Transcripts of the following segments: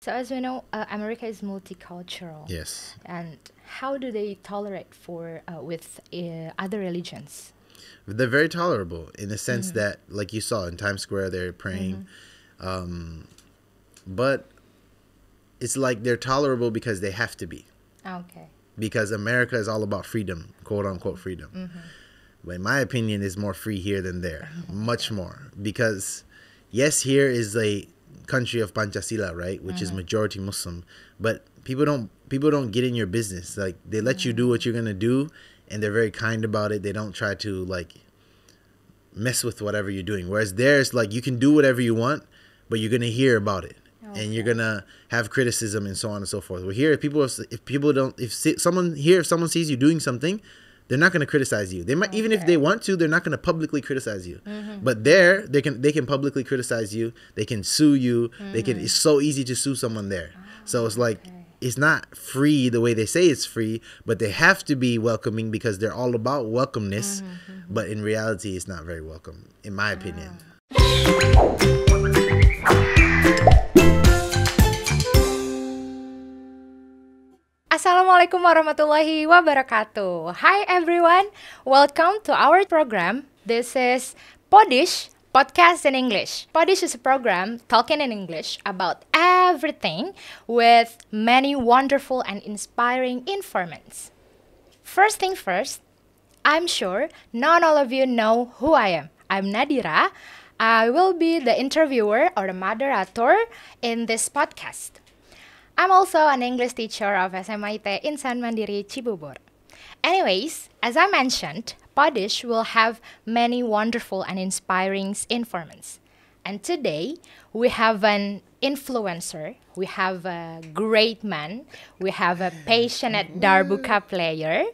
So as we know, America is multicultural. Yes. And how do they tolerate with other religions? They're very tolerable in the sense that, like you saw in Times Square, they're praying. But it's like they're tolerable because they have to be. Okay. Because America is all about freedom, quote unquote freedom. But in my opinion, it's more free here than there, much more. Because yes, here is a country of Pancasila, right, which is majority Muslim, but people don't get in your business. Like, they let you do what you're gonna do, and they're very kind about it. They don't try to like mess with whatever you're doing. Whereas there, it's like you can do whatever you want, but you're gonna hear about it. And you're gonna have criticism and so on and so forth. Well, here, if someone sees you doing something, they're not gonna criticize you. They might, even if they want to, they're not gonna publicly criticize you. But there, they can publicly criticize you. They can sue you. It's so easy to sue someone there. So it's like it's not free the way they say it's free, but they have to be welcoming because they're all about welcomeness. But in reality, it's not very welcome, in my opinion. Assalamualaikum warahmatullahi wabarakatuh. Hi everyone, welcome to our program. This is Podish, podcast in English. Podish is a program talking in English about everything with many wonderful and inspiring informants. First thing first, I'm sure not all of you know who I am. I'm Nadira. I will be the interviewer or the moderator in this podcast. I'm also an English teacher of SMA Insan Mandiri Cibubur. Anyways, as I mentioned, Podish will have many wonderful and inspiring informants. And today, we have an influencer, we have a great man, we have a passionate darbuka player,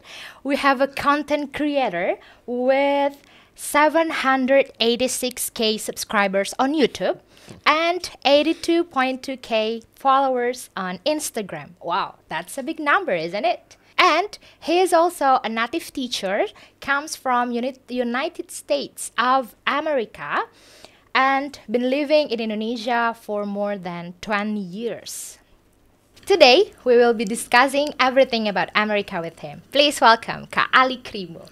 we have a content creator with 786k subscribers on YouTube, and 82.2k followers on Instagram. Wow, that's a big number, isn't it? And he is also a native teacher, comes from United States of America, and been living in Indonesia for more than 20 years. Today, we will be discussing everything about America with him. Please welcome Kak Ali Kribo.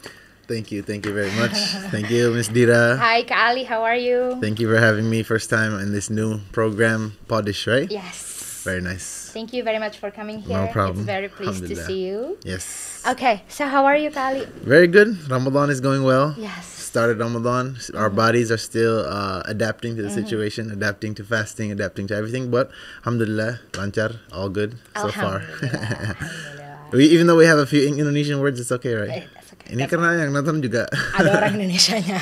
Thank you very much. Thank you, Miss Dira. Hi, Kak Ali, how are you? Thank you for having me first time in this new program, Podish, right? Yes. Very nice. Thank you very much for coming here. No problem. It's very pleased to see you. Yes. Okay, so how are you, Kak Ali? Very good. Ramadan is going well. Yes. Started Ramadan. Our bodies are still adapting to the situation, adapting to fasting, adapting to everything. But alhamdulillah, lancar, all good so far. Even though we have a few Indonesian words, it's okay, right? That's okay. Ini karena yang nonton juga Ada orang Indonesianya.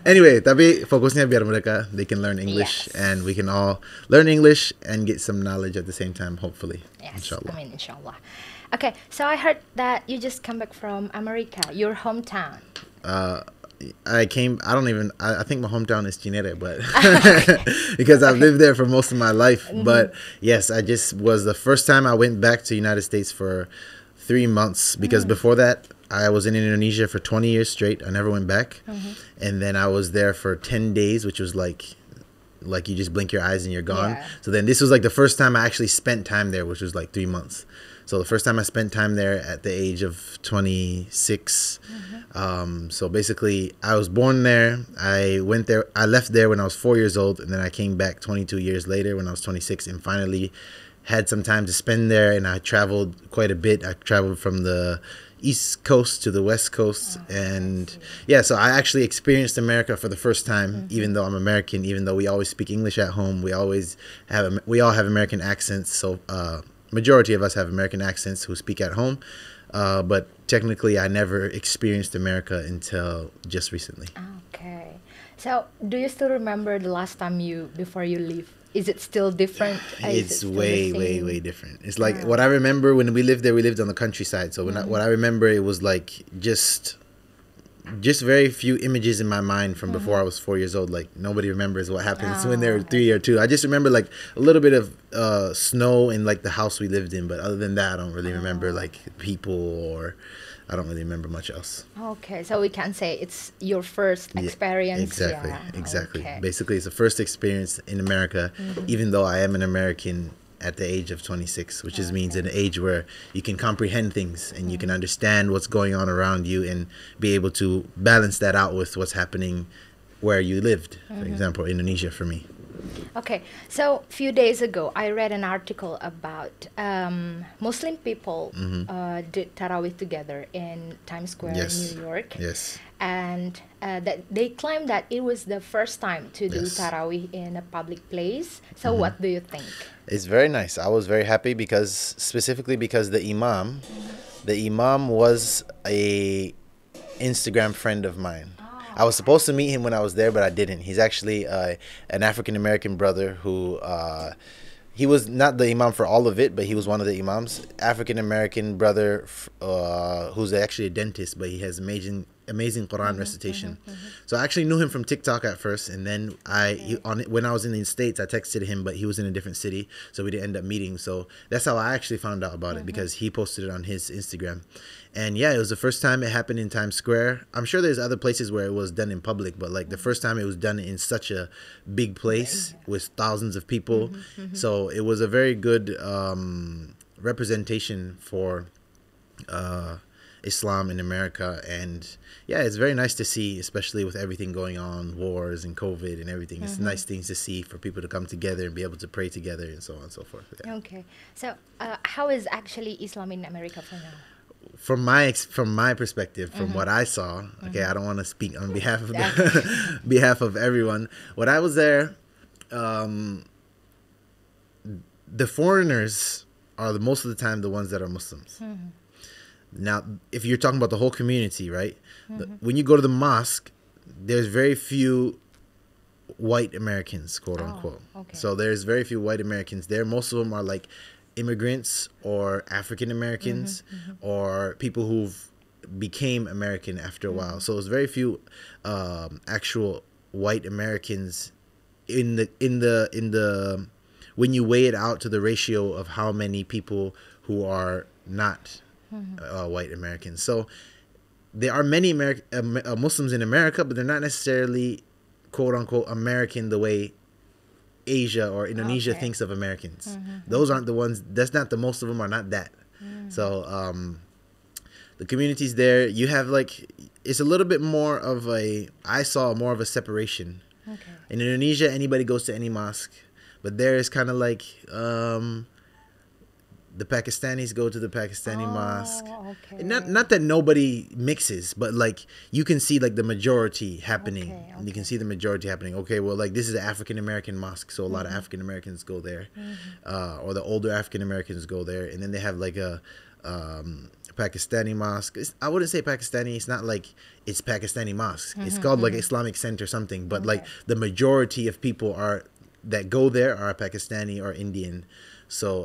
Anyway, tapi fokusnya biar mereka they can learn English, and we can all learn English and get some knowledge at the same time, hopefully. Yes, Inshallah. I mean, inshallah. Okay, so I heard that you just come back from America, your hometown. I think my hometown is Cinere, but because I've lived there for most of my life. But yes, I just was the first time I went back to United States for 3 months, because before that I was in Indonesia for 20 years straight. I never went back. And then I was there for 10 days, which was like you just blink your eyes and you're gone. Yeah. So then this was like the first time I actually spent time there, which was like 3 months. So the first time I spent time there at the age of 26. So basically I was born there. I left there when I was 4 years old, and then I came back 22 years later when I was 26, and finally had some time to spend there. And I traveled quite a bit. I traveled from the East Coast to the West Coast. So I actually experienced America for the first time, even though I'm American, even though we always speak English at home. We all have American accents. So majority of us have American accents who speak at home. But technically, I never experienced America until just recently. Okay. So, do you still remember the last time before you leave? Is it still different? It's way different. It's like what I remember when we lived there, we lived on the countryside. So what I remember, it was like just very few images in my mind from before I was 4 years old. Like nobody remembers what happens when they're 3 or 2. I just remember like a little bit of snow in like the house we lived in, but other than that, I don't really remember like people, or I don't really remember much else. Okay, so we can say it's your first experience. Exactly. Okay. Basically, it's the first experience in America, even though I am an American at the age of 26, which is means an age where you can comprehend things and you can understand what's going on around you and be able to balance that out with what's happening where you lived. For example, Indonesia for me. Okay, so a few days ago, I read an article about Muslim people did Tarawih together in Times Square Yes. in New York. Yes. And that they claimed that it was the first time to do Yes. Tarawih in a public place. So what do you think? It's very nice. I was very happy specifically because the imam was a Instagram friend of mine. I was supposed to meet him when I was there, but I didn't. He's actually an African American brother who he was not the imam for all of it, but he was one of the imams. African American brother who's actually a dentist, but he has amazing Qur'an recitation. So I actually knew him from TikTok at first, and then when I was in the States, I texted him, but he was in a different city, so we didn't end up meeting. So that's how I actually found out about it, because he posted it on his Instagram. And yeah, it was the first time it happened in Times Square. I'm sure there's other places where it was done in public, but like the first time it was done in such a big place with thousands of people. So it was a very good representation for Islam in America. And yeah, it's very nice to see, especially with everything going on, wars and COVID and everything. It's nice things to see for people to come together and be able to pray together and so on and so forth. Yeah. Okay, so how is actually Islam in America for now? From my perspective, from what I saw, okay, I don't want to speak on behalf of behalf of everyone. When I was there, the foreigners are most of the time the ones that are Muslims. Now, if you're talking about the whole community, right? When you go to the mosque, there's very few white Americans, quote unquote. Okay. So there's very few white Americans there. Most of them are like immigrants or African Americans or people who've became American after a while. So it's very few actual white Americans in the when you weigh it out to the ratio of how many people who are not white Americans. So there are many Muslims in America, but they're not necessarily quote unquote American the way Asia or Indonesia thinks of Americans. Those aren't the ones. That's not the most of them are not that. So the communities there, you have like, it's a little bit more of I saw more of a separation. In Indonesia, anybody goes to any mosque, but there is kind of like the Pakistanis go to the Pakistani mosque. Not that nobody mixes, but like you can see like the majority happening. You can see the majority happening. Okay, well, like this is an African American mosque, so a lot of African Americans go there, or the older African Americans go there, and then they have like a Pakistani mosque. I wouldn't say Pakistani. It's not like it's Pakistani mosque. It's called like Islamic Center or something. But like the majority of people that go there are Pakistani or Indian. So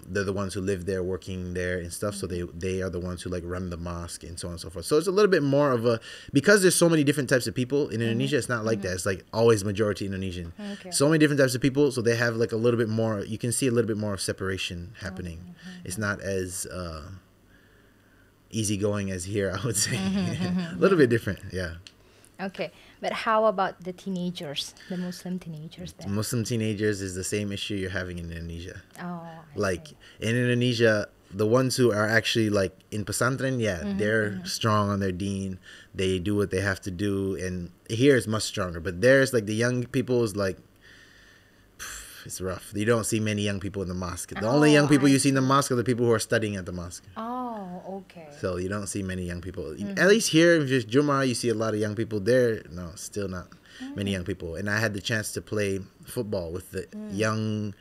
they're the ones who live there, working there and stuff. So they are the ones who like run the mosque and so on and so forth. So it's a little bit more of because there's so many different types of people in Indonesia. It's not like that. It's like always majority Indonesian. So many different types of people. So they have like a little bit more. You can see a little bit more of separation happening. It's not as easygoing as here, I would say. A little bit different, yeah. Okay, but how about the teenagers, the Muslim teenagers there? Muslim teenagers is the same issue you're having in Indonesia. I Like see. in Indonesia, the ones who are actually like in pesantren, they're strong on their deen. They do what they have to do, and here it's much stronger. But there's like the young people is like, it's rough. You don't see many young people in the mosque. The only young people you see in the mosque are the people who are studying at the mosque. Okay. So you don't see many young people. At least here, if it's Jummah, you see a lot of young people there. No, still not many young people. And I had the chance to play football with the young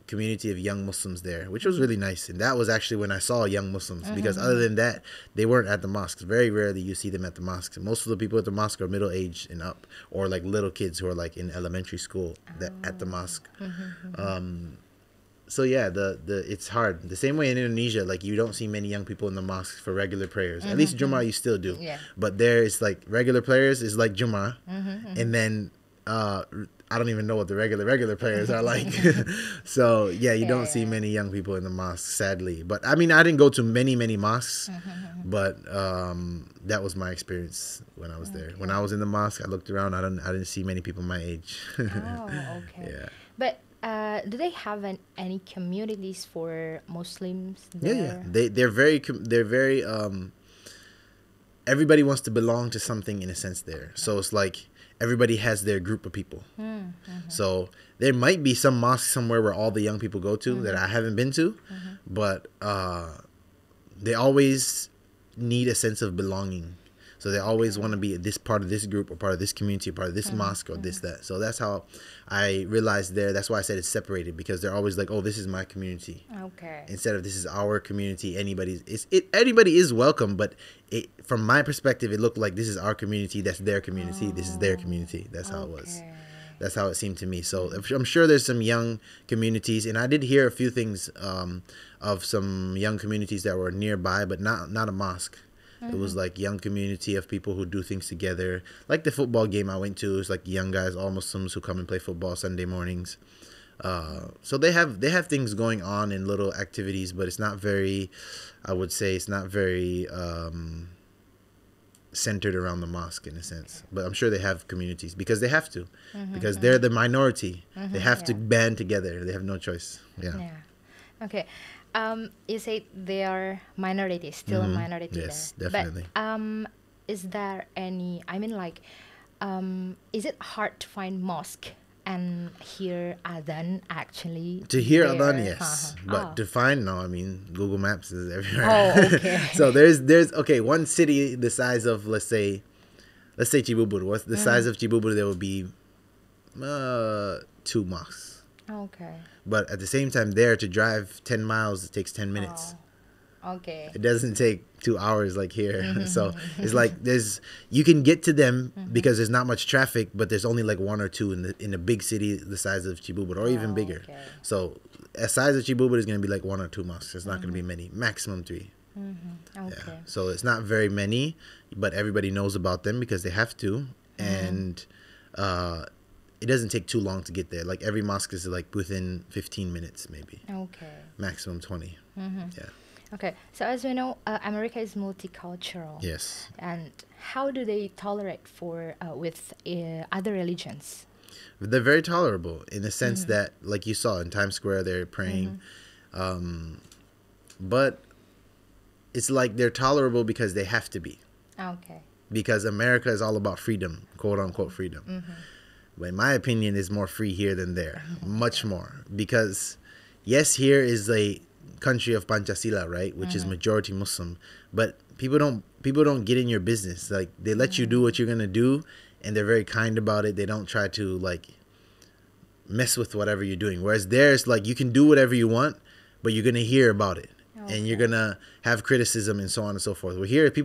community of young Muslims there, which was really nice. And that was actually when I saw young Muslims, because other than that, they weren't at the mosques. Very rarely you see them at the mosques. Most of the people at the mosque are middle-aged and up, or like little kids who are like in elementary school at the mosque. So yeah, it's hard. The same way in Indonesia, like you don't see many young people in the mosque for regular prayers. At least Jummah you still do. Yeah. But there it's like regular prayers is like Jummah, and then I don't even know what the regular players are like. So yeah, you don't see many young people in the mosque, sadly. But I mean, I didn't go to many mosques, but that was my experience when I was there. When I was in the mosque, I looked around. I didn't see many people my age. Okay. Yeah. But Do they have any communities for Muslims Yeah, yeah. there? They're very everybody wants to belong to something in a sense there. So it's like everybody has their group of people. So there might be some mosque somewhere where all the young people go to that I haven't been to, but they always need a sense of belonging. So they always want to be this part of this group or part of this community, or part of this mosque or this, that. So that's how I realized there. That's why I said it's separated, because they're always like, oh, this is my community. Okay. Instead of this is our community. Anybody is welcome, but from my perspective, it looked like this is our community. That's their community. This is their community. That's how it was. That's how it seemed to me. So I'm sure there's some young communities, and I did hear a few things of some young communities that were nearby, but not a mosque. It was like young community of people who do things together. Like the football game I went to, it's like young guys, all Muslims, who come and play football Sunday mornings. So they have things going on in little activities, but it's not very, I would say, it's not very centered around the mosque in a sense. But I'm sure they have communities because they have to, because they're the minority. They have to band together. They have no choice. Yeah. Okay. You say they are minority, still a minority Yes, there. definitely. But is there any, I mean, like, is it hard to find mosque and hear adhan actually? To hear there? adhan, yes. But to find, no. I mean, Google Maps is everywhere. Oh, okay. So there's one city the size of, let's say Cibubur. What's the size of Cibubur? There would be 2 mosques. Okay. But at the same time, there to drive 10 miles, it takes 10 minutes. Oh, okay. It doesn't take 2 hours like here. So it's like you can get to them because there's not much traffic, but there's only like 1 or 2 in a big city the size of Cibubur, or even bigger. Okay. So a size of Cibubur is going to be like 1 or 2 mosques. It's not going to be many, maximum 3. Okay. Yeah. So it's not very many, but everybody knows about them because they have to. And it doesn't take too long to get there. Like every mosque is like within 15 minutes maybe. Okay. Maximum 20. Yeah. Okay. So as we know, America is multicultural. Yes. And how do they tolerate with other religions? They're very tolerable in the sense that, like you saw in Times Square, they're praying. But it's like they're tolerable because they have to be. Okay. Because America is all about freedom, quote unquote freedom. But in my opinion, it's more free here than there. Much more. Because, yes, here is a country of Pancasila, right? Which is majority Muslim. But people don't get in your business. Like, they let you do what you're going to do, and they're very kind about it. They don't try to, like, mess with whatever you're doing. Whereas there, it's like you can do whatever you want, but you're going to hear about it. And you're going to have criticism and so on and so forth. Well, here, if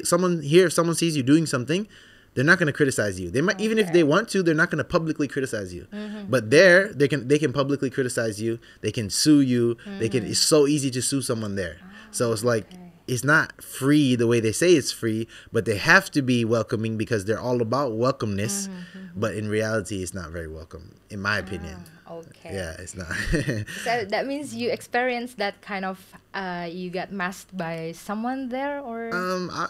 someone sees you doing something, they're not going to criticize you. They might, even if they want to, they're not going to publicly criticize you. But there, they can publicly criticize you. They can sue you. It's so easy to sue someone there. So it's like, it's not free the way they say it's free, but they have to be welcoming because they're all about welcomeness. But in reality, it's not very welcome, in my opinion. Okay. Yeah, it's not. So that means you experienced that kind of, you got masked by someone there, or?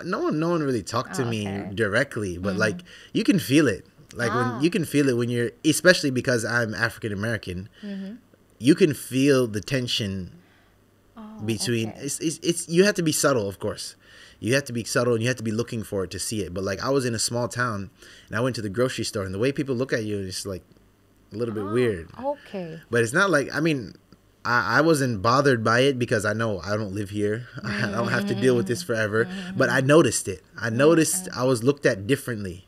No one really talked to me directly, but like you can feel it. Like when you can feel it when you're, especially because I'm African American, you can feel the tension between. It's you have to be subtle, of course. You have to be subtle and you have to be looking for it to see it. But like I was in a small town and I went to the grocery store, and the way people look at you is like a little bit weird. Okay. But it's not like, I mean, I wasn't bothered by it because I know I don't live here. I don't have to deal with this forever. But I noticed it. I noticed I was looked at differently.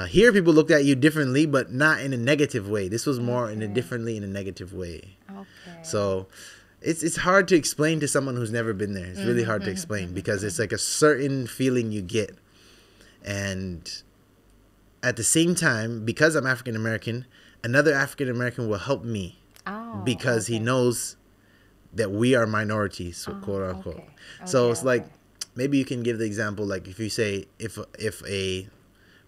Here people looked at you differently, but not in a negative way. This was more in a negative way. Okay. So it's hard to explain to someone who's never been there. It's really hard to explain because it's like a certain feeling you get. And at the same time, because I'm African American, another African American will help me because he knows that we are minorities, quote unquote. So it's like, maybe you can give the example, like if you say, if a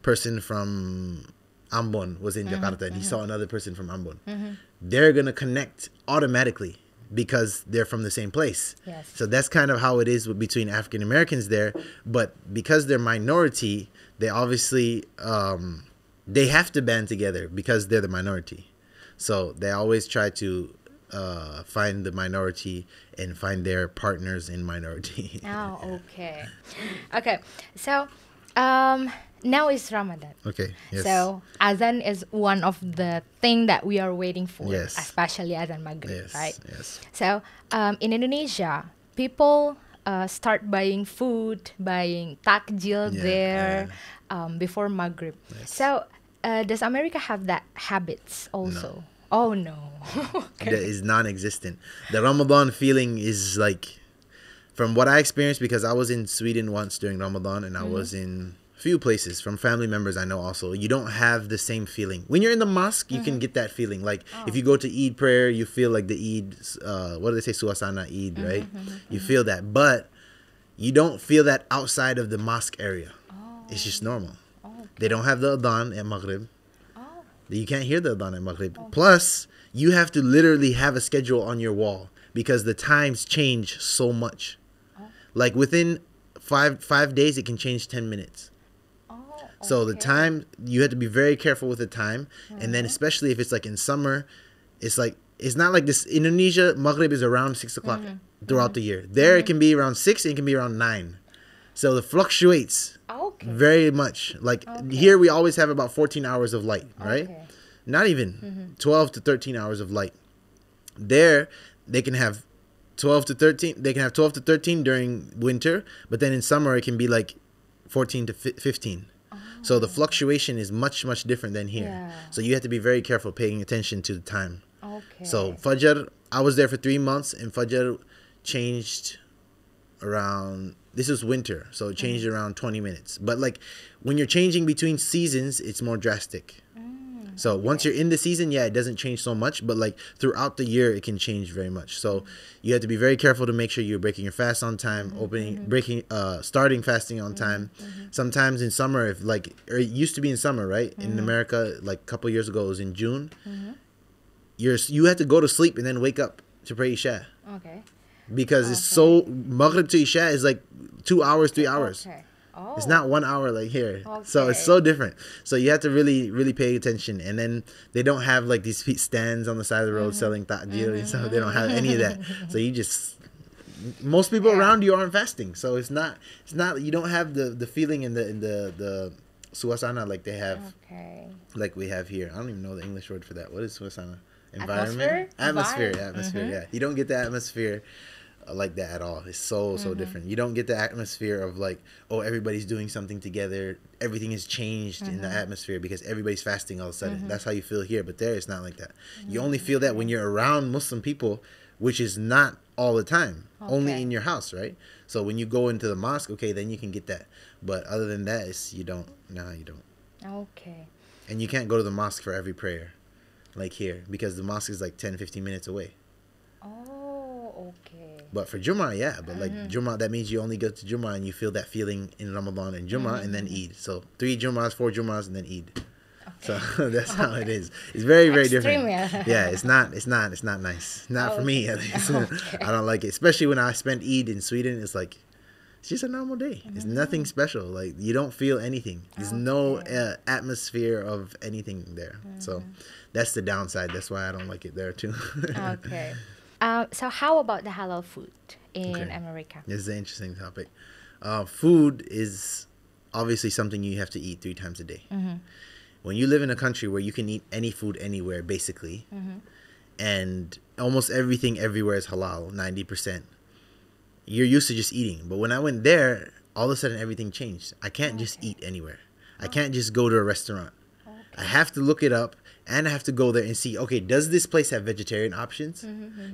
person from Ambon was in Jakarta and he saw another person from Ambon, they're going to connect automatically because they're from the same place. Yes. So that's kind of how it is between African Americans there. But because they're minority, they obviously, they have to band together because they're the minority. So they always try to find the minority and find their partners in minority. Oh, okay. Okay. So, now is Ramadan. Okay. Yes. So azan is one of the thing that we are waiting for, Yes. especially azan maghrib, Yes. right? Yes. So in Indonesia, people start buying food, buying takjil Yeah, there before maghrib. Yes. So does America have that habits also? Oh no. That is non-existent. The Ramadan feeling is like, from what I experienced, because I was in Sweden once during Ramadan, and I was in a few places from family members I know also. You don't have the same feeling. When you're in the mosque, you can get that feeling. Like if you go to Eid prayer, you feel like the Eid, what do they say, Suasana Eid, right? You feel that. But you don't feel that outside of the mosque area. It's just normal. They don't have the adhan at Maghrib. You can't hear the adhan at Maghrib. Plus, you have to literally have a schedule on your wall because the times change so much. Like within five days, it can change 10 minutes. So the time, you have to be very careful with the time. And then especially if it's like in summer, it's not like this. Indonesia, Maghrib is around 6 o'clock throughout the year. There it can be around 6, it can be around 9. So it fluctuates very much. Like here we always have about 14 hours of light, right? Not even 12 to 13 hours of light. There they can have 12 to 13. They can have 12 to 13 during winter, but then in summer it can be like 14 to 15. So the fluctuation is much different than here. Yeah. So you have to be very careful paying attention to the time. Okay. So Fajr, I was there for 3 months, and Fajr changed around, this was winter, so it changed around 20 minutes. But like when you're changing between seasons, it's more drastic. So once you're in the season, it doesn't change so much, but like throughout the year, it can change very much. So you have to be very careful to make sure you're breaking your fast on time, starting fasting on time. Sometimes in summer, if like, or it used to be in summer, right? In America, like a couple years ago, it was in June. You had to go to sleep and then wake up to pray Isha. Okay. Because it's so, Maghrib to Isha is like 2 hours, 3 hours. Okay. It's not 1 hour like here. So it's so different. So you have to really pay attention. And then they don't have like these stands on the side of the road selling ta'jil. So they don't have any of that. So you just, most people around you aren't fasting. So it's not, you don't have the feeling in the suasana like they have, like we have here. I don't even know the English word for that. What is suasana? Environment? Atmosphere, yeah. You don't get the atmosphere like that at all. It's so different. You don't get the atmosphere of like, oh, everybody's doing something together, everything has changed in the atmosphere because everybody's fasting all of a sudden. That's how you feel here, but there it's not like that. You only feel that when you're around Muslim people, which is not all the time, only in your house, right? So when you go into the mosque, then you can get that, but other than that, you don't. And you can't go to the mosque for every prayer like here because the mosque is like 10-15 minutes away. But for Jummah, but like Jummah, that means you only go to Jummah and you feel that feeling in Ramadan and Jummah and then Eid. So 3 Jummahs, 4 Jummahs, and then Eid. So that's how it is. It's very different. It's not nice. Not for me at least. I don't like it, especially when I spent Eid in Sweden. It's like, it's just a normal day. It's nothing special. Like you don't feel anything. There's no atmosphere of anything there. So that's the downside. That's why I don't like it there too. So how about the halal food in America? This is an interesting topic. Food is obviously something you have to eat 3 times a day. When you live in a country where you can eat any food anywhere, basically, and almost everything everywhere is halal, 90%, you're used to just eating. But when I went there, all of a sudden everything changed. I can't just eat anywhere. I can't just go to a restaurant. I have to look it up. And I have to go there and see, does this place have vegetarian options?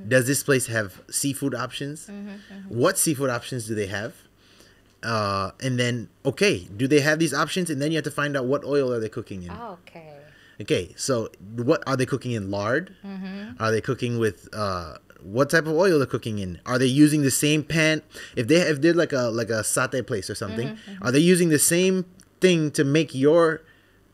Does this place have seafood options? What seafood options do they have? And then, do they have these options? And then you have to find out what oil are they cooking in. So what are they cooking in? Lard? Are they cooking with what type of oil they're cooking in? Are they using the same pan? If they're like a satay place or something, are they using the same thing to make your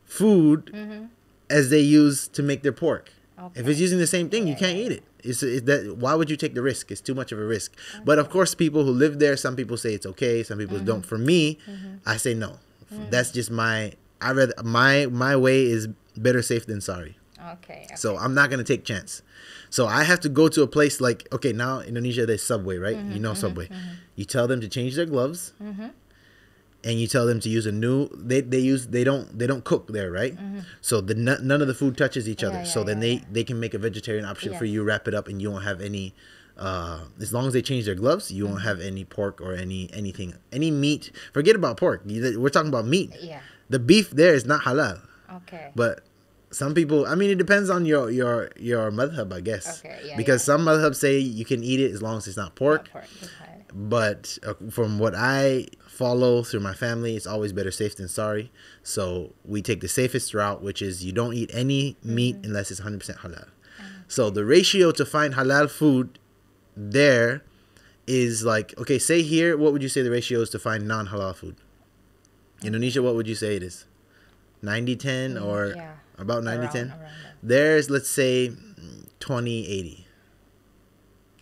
food as they use to make their pork? If it's using the same thing, you can't eat it. Why would you take the risk? It's too much of a risk. But of course, people who live there, some people say it's okay, some people don't. For me, I say no. That's just my way is better safe than sorry. Okay. So I'm not gonna take chance. So I have to go to a place like, okay, now Indonesia there's Subway, right? You know Subway. You tell them to change their gloves, and you tell them to use a new. They don't cook there, right? So none of the food touches each other. So then they can make a vegetarian option for you, wrap it up, and you won't have any. As long as they change their gloves, you won't have any pork or anything, any meat. Forget about pork. We're talking about meat. Yeah. The beef there is not halal. Okay. But some people, I mean, it depends on your madhab, I guess. Okay, yeah, because some madhabs say you can eat it as long as it's not pork. Not pork, okay. But from what I follow through my family, it's always better safe than sorry. So we take the safest route, which is you don't eat any meat unless it's 100% halal. So the ratio to find halal food there is like, okay, say here, what would you say the ratio is to find non-halal food? Indonesia, what would you say it is? 90-10 or about 90-10? There's, let's say, 20-80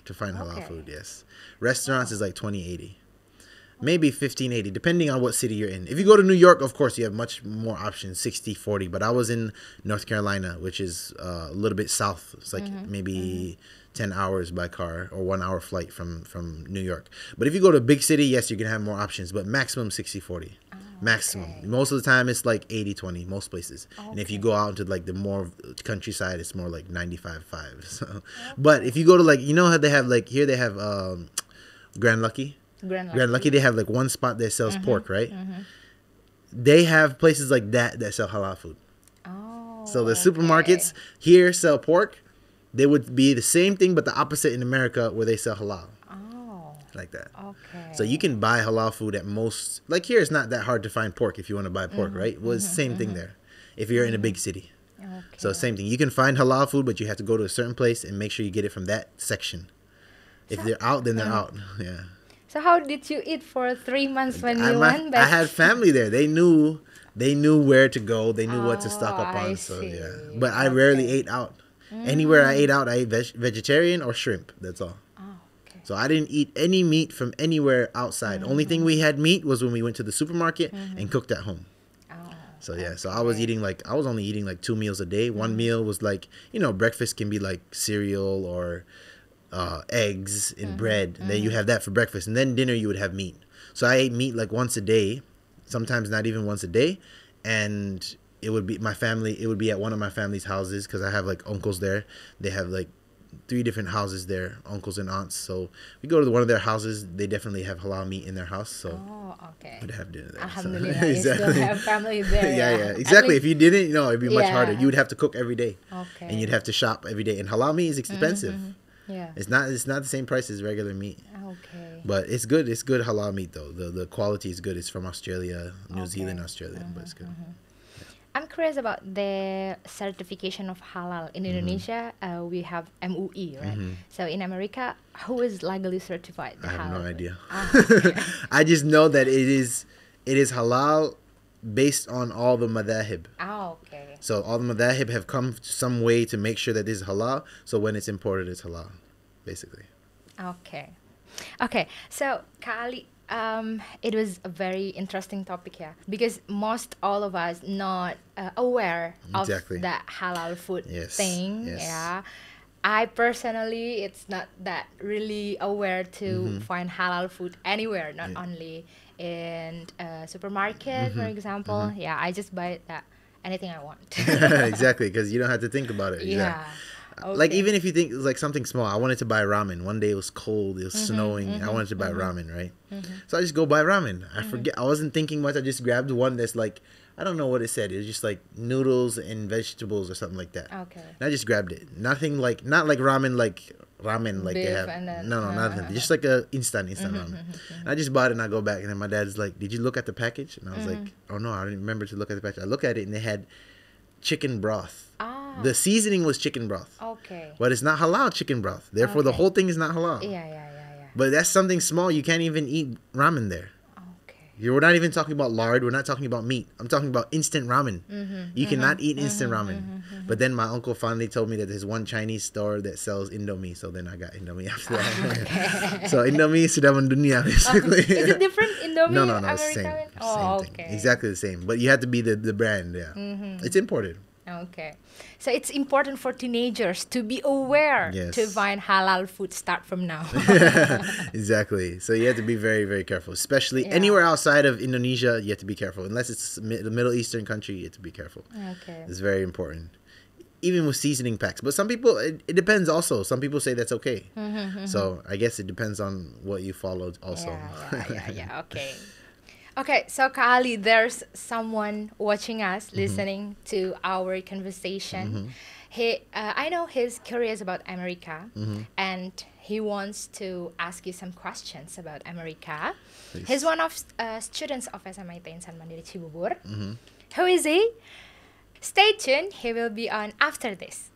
to find halal food, yes. Restaurants is like 20-80. Maybe 15-80, depending on what city you're in. If you go to New York, of course, you have much more options, 60-40. But I was in North Carolina, which is a little bit south. It's like maybe 10 hours by car or 1 hour flight from New York. But if you go to a big city, yes, you're going to have more options. But maximum 60-40. Maximum. Okay. Most of the time, it's like 80-20, most places. Okay. And if you go out into like the more countryside, it's more like 95-5. So, but if you go to like, you know how they have like, here they have Grand Lucky? Grand Lucky, they have like one spot that sells pork, right? They have places like that sell halal food. Oh. So the supermarkets here sell pork. They would be the same thing, but the opposite in America where they sell halal. Like that. Okay. So you can buy halal food at most. Like here, it's not that hard to find pork if you want to buy pork, right? Well, it's the same thing there. If you're in a big city. Okay. So same thing. You can find halal food, but you have to go to a certain place and make sure you get it from that section. If they're out, then they're out. Yeah. So how did you eat for 3 months when you went back? I had family there. They knew where to go. They knew what to stock up on. So yeah. But I rarely ate out. Anywhere I ate out, I ate vegetarian or shrimp. That's all. So I didn't eat any meat from anywhere outside. Only thing we had meat was when we went to the supermarket and cooked at home. So yeah, so I was only eating like 2 meals a day. One meal was like, breakfast can be like cereal or eggs and bread. And then you have that for breakfast. And then dinner you would have meat. So I ate meat like once a day, sometimes not even once a day. And it would be at one of my family's houses because I have like uncles there. They have like 3 different houses there, uncles and aunts. So we go to one of their houses. They definitely have halal meat in their house. So we'd have dinner there. Alhamdulillah, you still have family there. Yeah, exactly. If you didn't, it'd be much harder. You would have to cook every day. And you'd have to shop every day. And halal meat is expensive. Yeah. It's not the same price as regular meat. But it's good. It's good halal meat though. The quality is good. It's from Australia, New Zealand, Australia, but it's good. I'm curious about the certification of halal. In Indonesia, we have MUI, right? So in America, who is legally certified? I have no idea. I just know that it is halal based on all the madhahib. So all the madhahib have come some way to make sure that this is halal. So when it's imported, it's halal, basically. Okay. So Kali, it was a very interesting topic here because most all of us not aware of that halal food thing. Yeah, I personally, it's not that really aware to find halal food anywhere, not only in a supermarket, for example. Yeah, I just buy that anything I want. Exactly, because you don't have to think about it. Yeah. Like even if you think like something small, I wanted to buy ramen. One day it was cold, it was snowing. I wanted to buy ramen, right? So I just go buy ramen. I forget. I wasn't thinking much. I just grabbed one that's like, I don't know what it said. It was just like noodles and vegetables or something like that. And I just grabbed it. Not like ramen like they have. No, nothing. Just like a instant ramen. And I just bought it and I go back and then my dad's like, "Did you look at the package?" And I was like, "Oh no, I didn't remember to look at the package." I look at it and they had chicken broth. The seasoning was chicken broth. But it's not halal chicken broth. Therefore, the whole thing is not halal. Yeah. But that's something small. You can't even eat ramen there. We're not even talking about lard. We're not talking about meat. I'm talking about instant ramen. You cannot eat instant ramen. But then my uncle finally told me that there's one Chinese store that sells Indomie. So then I got Indomie after that. So Indomie sudah mendunia basically. Is it different Indomie? No, it's the same. Same thing. Exactly the same. But you have to be the brand. Yeah. It's imported. Okay. So it's important for teenagers to be aware Yes. to find halal food start from now. Exactly. So you have to be very, very careful. Especially Yeah. anywhere outside of Indonesia, you have to be careful. Unless it's the Middle Eastern country, you have to be careful. Okay. It's very important. Even with seasoning packs. But some people, it depends also. Some people say that's okay. So I guess it depends on what you followed also. Yeah. Okay. Okay, so Kak Ali, there's someone watching us, listening to our conversation. I know he's curious about America, and he wants to ask you some questions about America. Please. He's one of students of SMA Insan Mandiri Cibubur. Who is he? Stay tuned. He will be on after this.